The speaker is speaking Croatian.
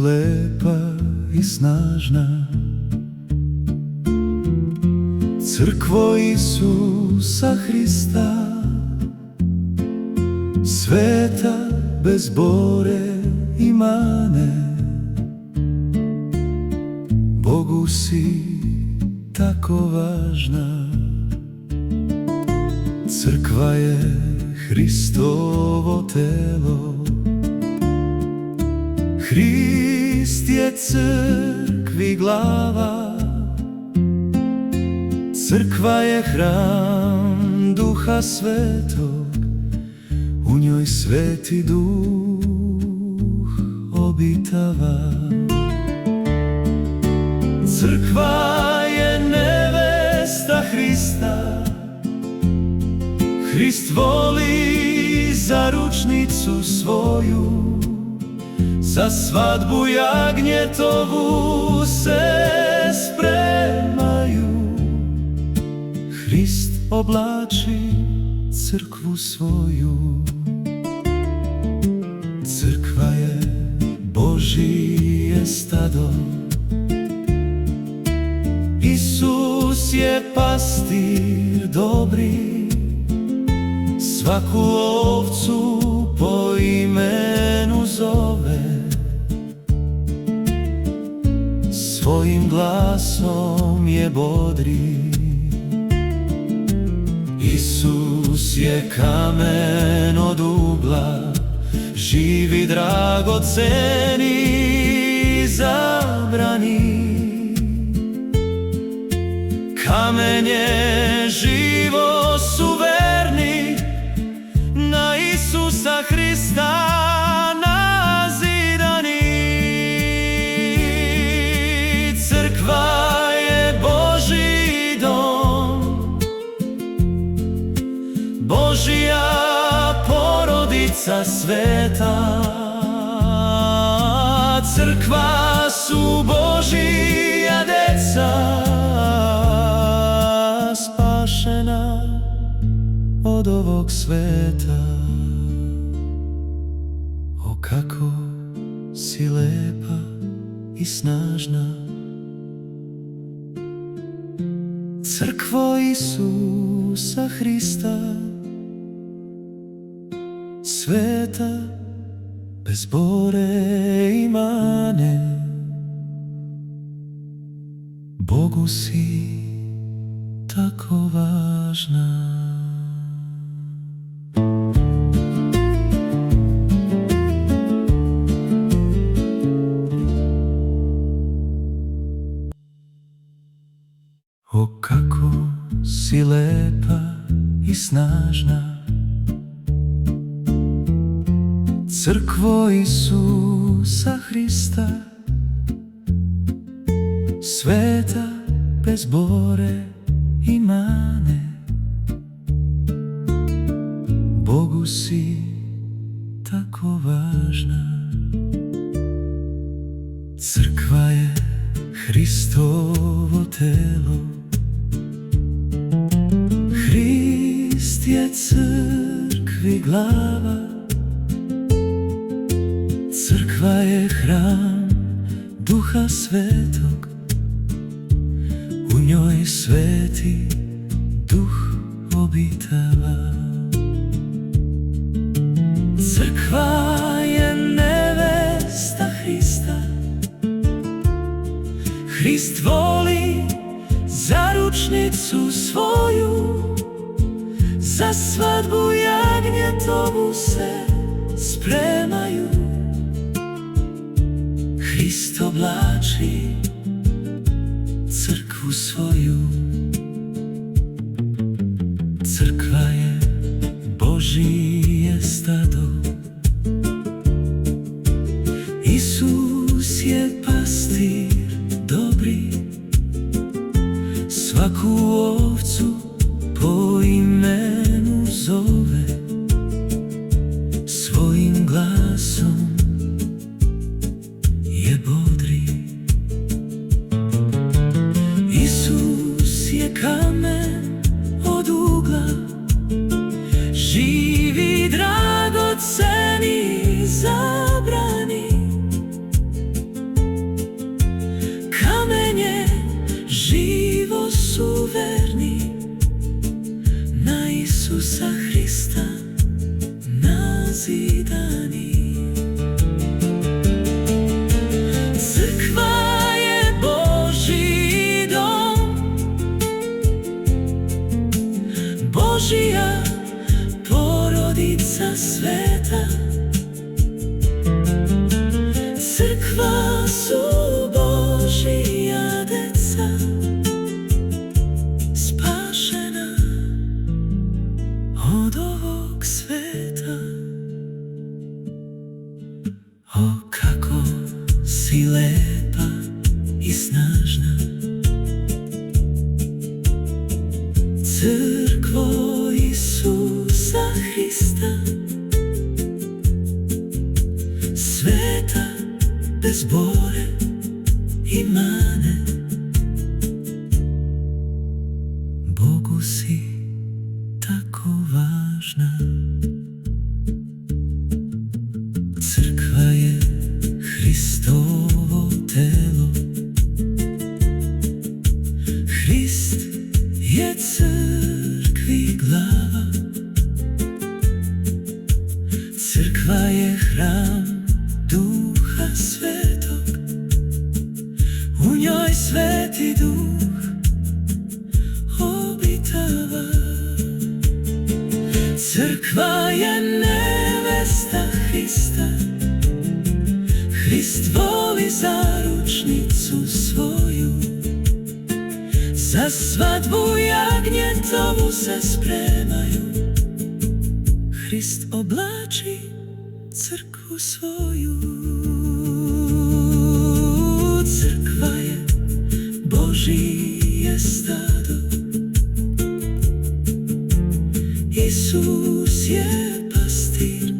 lepa i snažna, crkvo Isusa Hrista, sveta bez bore i mane. Bogu si tako važna, crkva je Hristovo telo. Hrist je crkvi glava, crkva je hram Duha Svetog, u njoj Sveti Duh obitava. Crkva je nevesta Hrista, Hrist voli zaručnicu svoju, za svadbu jagnjetovu se spremaju. Hrist oblači crkvu svoju, crkva je Božije stado. Isus je pastir dobri, svaku ovcu po imenu zove, svojim glasom je bodri. Isus je kamen od ugla, živi dragoceni zabrani. Kamen je živo su verni, na Isusa Hrista nazidani. Crkva je Božji dom, Božja porodica sveta. Crkva su Božija deca, spašena od ovog sveta. O kako si lepa i snažna, crkvo Isusa Hrista, sveta bez bore i mane. Bogu si tako važna. O kako si lepa i snažna, crkvo Isusa Hrista, sveta bez bore i mane. Bogu si tako važna, crkva je Hristovo telo. Hrist je crkvi glava, crkva je hram Duha Svetog, u njoj Sveti Duh obitava. Crkva je nevesta Hrista, Hrist voli zaručnicu svoju, za svadbu jagnjetovu se spremaju. Hrist oblači crkvu svoju, crkva je Božije stado. Isus je pastir dobri, svaku ovcu po imenu zove, svojim glasom je bodri. Церкво Ісуса Христа, света без боре і мане, Богу си тако важна. Церква є Христово тело, Христ є церкві глава, церква є храм Духа Святog, у ньoj Sveti Duh obitava. Crkva je nevesta Hrista, Hrist voli zaručnicu svoju, za svadbu jagnjetovu se spremaju. Hrist oblači crkvu svoju. Crkva je Božije stado, Isus je pastir